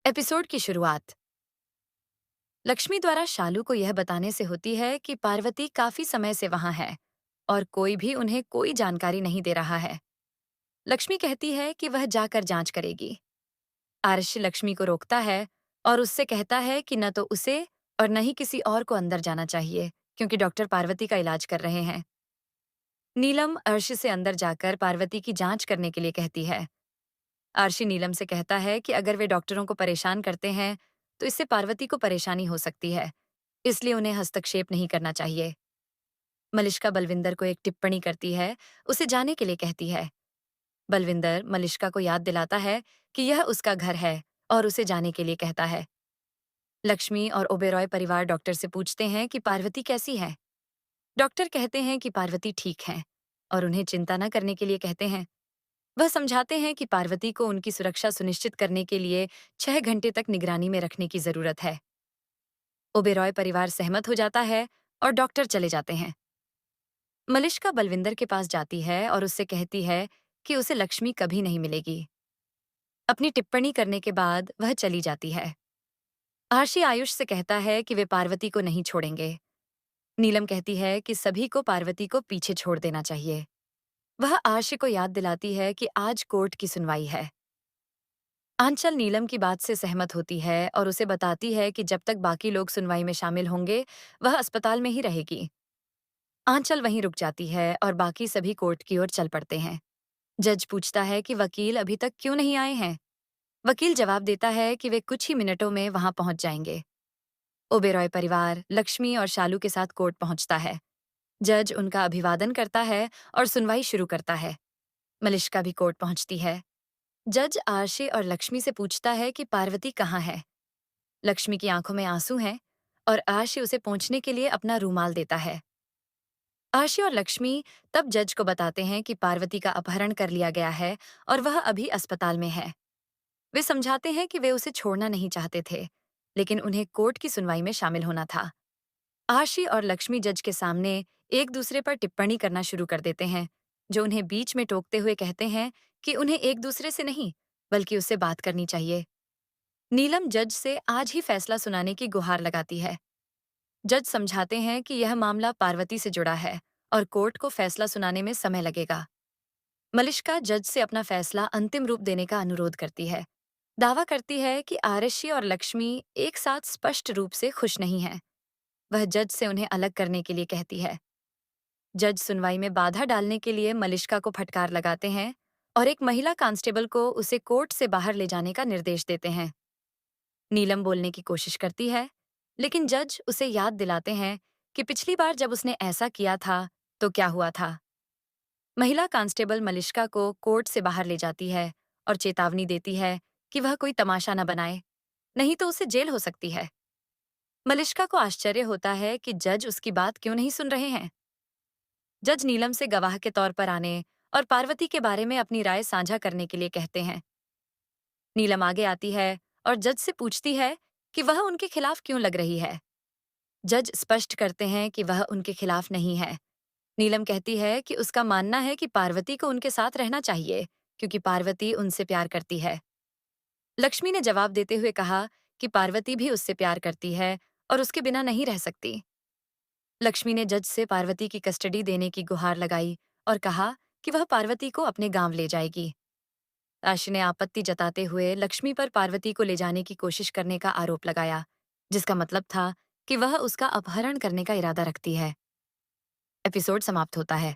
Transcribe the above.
Episode की शुरुआत लक्ष्मी द्वारा शालू को यह बताने से होती है कि पार्वती काफी समय से वहां है और कोई भी उन्हें कोई जानकारी नहीं दे रहा है। लक्ष्मी कहती है कि वह जाकर जांच करेगी। आर्ष लक्ष्मी को रोकता है और उससे कहता है कि न तो उसे और न ही किसी और को अंदर जाना चाहिए, क्योंकि डॉक्टर पार्वती का इलाज कर रहे हैं। नीलम अर्श से अंदर जाकर पार्वती की जांच करने के लिए कहती है। आर्शी नीलम से कहता है कि अगर वे डॉक्टरों को परेशान करते हैं तो इससे पार्वती को परेशानी हो सकती है, इसलिए उन्हें हस्तक्षेप नहीं करना चाहिए। मलिष्का बलविंदर को एक टिप्पणी करती है, उसे जाने के लिए कहती है। बलविंदर मलिष्का को याद दिलाता है कि यह उसका घर है और उसे जाने के लिए कहता है। लक्ष्मी और ओबेरॉय परिवार डॉक्टर से पूछते हैं कि पार्वती कैसी है। डॉक्टर कहते हैं कि पार्वती ठीक है और उन्हें चिंता न करने के लिए कहते हैं। वह समझाते हैं कि पार्वती को उनकी सुरक्षा सुनिश्चित करने के लिए 6 घंटे तक निगरानी में रखने की जरूरत है। ओबेरॉय परिवार सहमत हो जाता है और डॉक्टर चले जाते हैं। मलिष्का बलविंदर के पास जाती है और उससे कहती है कि उसे लक्ष्मी कभी नहीं मिलेगी। अपनी टिप्पणी करने के बाद वह चली जाती है। आशी आयुष से कहता है कि वे पार्वती को नहीं छोड़ेंगे। नीलम कहती है कि सभी को पार्वती को पीछे छोड़ देना चाहिए। वह आशी को याद दिलाती है कि आज कोर्ट की सुनवाई है। आंचल नीलम की बात से सहमत होती है और उसे बताती है कि जब तक बाकी लोग सुनवाई में शामिल होंगे, वह अस्पताल में ही रहेगी। आंचल वहीं रुक जाती है और बाकी सभी कोर्ट की ओर चल पड़ते हैं। जज पूछता है कि वकील अभी तक क्यों नहीं आए हैं। वकील जवाब देता है कि वे कुछ ही मिनटों में वहां पहुंच जाएंगे। ओबेरॉय परिवार लक्ष्मी और शालू के साथ कोर्ट पहुंचता है। जज उनका अभिवादन करता है और सुनवाई शुरू करता है। मलिष्का भी कोर्ट पहुंचती है। जज आरशी और लक्ष्मी से पूछता है कि पार्वती कहाँ है। लक्ष्मी की आंखों में आंसू हैं और आरशी उसे पोंछने के लिए अपना रूमाल देता है। आरशी और लक्ष्मी तब जज को बताते हैं कि पार्वती का अपहरण कर लिया गया है और वह अभी अस्पताल में है। वे समझाते हैं कि वे उसे छोड़ना नहीं चाहते थे, लेकिन उन्हें कोर्ट की सुनवाई में शामिल होना था। आरशी और लक्ष्मी जज के सामने एक दूसरे पर टिप्पणी करना शुरू कर देते हैं, जो उन्हें बीच में टोकते हुए कहते हैं कि उन्हें एक दूसरे से नहीं, बल्कि उससे बात करनी चाहिए। नीलम जज से आज ही फैसला सुनाने की गुहार लगाती है। जज समझाते हैं कि यह मामला पार्वती से जुड़ा है और कोर्ट को फैसला सुनाने में समय लगेगा। मलिष्का जज से अपना फैसला अंतिम रूप देने का अनुरोध करती है। दावा करती है कि आरशी और लक्ष्मी एक साथ स्पष्ट रूप से खुश नहीं हैं। वह जज से उन्हें अलग करने के लिए कहती है। जज सुनवाई में बाधा डालने के लिए मलिष्का को फटकार लगाते हैं और एक महिला कांस्टेबल को उसे कोर्ट से बाहर ले जाने का निर्देश देते हैं। नीलम बोलने की कोशिश करती है, लेकिन जज उसे याद दिलाते हैं कि पिछली बार जब उसने ऐसा किया था तो क्या हुआ था। महिला कांस्टेबल मलिष्का को कोर्ट से बाहर ले जाती है और चेतावनी देती है कि वह कोई तमाशा न बनाए, नहीं तो उसे जेल हो सकती है। मलिष्का को आश्चर्य होता है कि जज उसकी बात क्यों नहीं सुन रहे हैं। जज नीलम से गवाह के तौर पर आने और पार्वती के बारे में अपनी राय साझा करने के लिए कहते हैं। नीलम आगे आती है और जज से पूछती है कि वह उनके खिलाफ क्यों लग रही है। जज स्पष्ट करते हैं कि वह उनके खिलाफ नहीं है। नीलम कहती है कि उसका मानना है कि पार्वती को उनके साथ रहना चाहिए, क्योंकि पार्वती उनसे प्यार करती है। लक्ष्मी ने जवाब देते हुए कहा कि पार्वती भी उससे प्यार करती है और उसके बिना नहीं रह सकती। लक्ष्मी ने जज से पार्वती की कस्टडी देने की गुहार लगाई और कहा कि वह पार्वती को अपने गांव ले जाएगी। आशी ने आपत्ति जताते हुए लक्ष्मी पर पार्वती को ले जाने की कोशिश करने का आरोप लगाया, जिसका मतलब था कि वह उसका अपहरण करने का इरादा रखती है। एपिसोड समाप्त होता है।